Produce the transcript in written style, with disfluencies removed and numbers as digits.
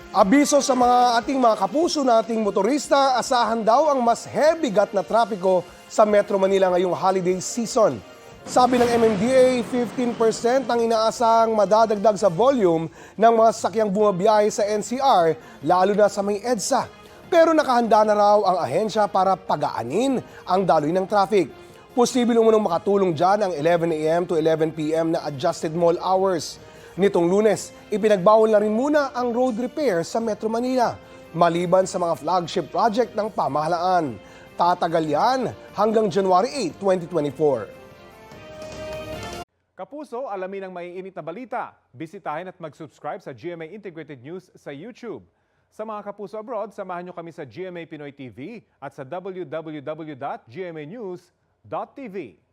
Abiso sa mga kapuso nating motorista, asahan daw ang mas heavy-gat na trapiko sa Metro Manila ngayong holiday season. Sabi ng MMDA, 15% ang inaasahang madadagdag sa volume ng mga sasakyang bumabiyahe sa NCR, lalo na sa may EDSA. Pero nakahanda na raw ang ahensya para pagaanin ang daloy ng traffic. Posible umunong makatulong dyan ang 11 a.m. to 11 p.m. na adjusted mall hours. Nitong Lunes, ipinagbawal na rin muna ang road repair sa Metro Manila, maliban sa mga flagship project ng pamahalaan. Tatagal yan hanggang January 8, 2024. Kapuso, alamin ang maiinit na balita. Bisitahin at mag-subscribe sa GMA Integrated News sa YouTube. Sa mga kapuso abroad, samahan nyo kami sa GMA Pinoy TV at sa www.gmanews.tv.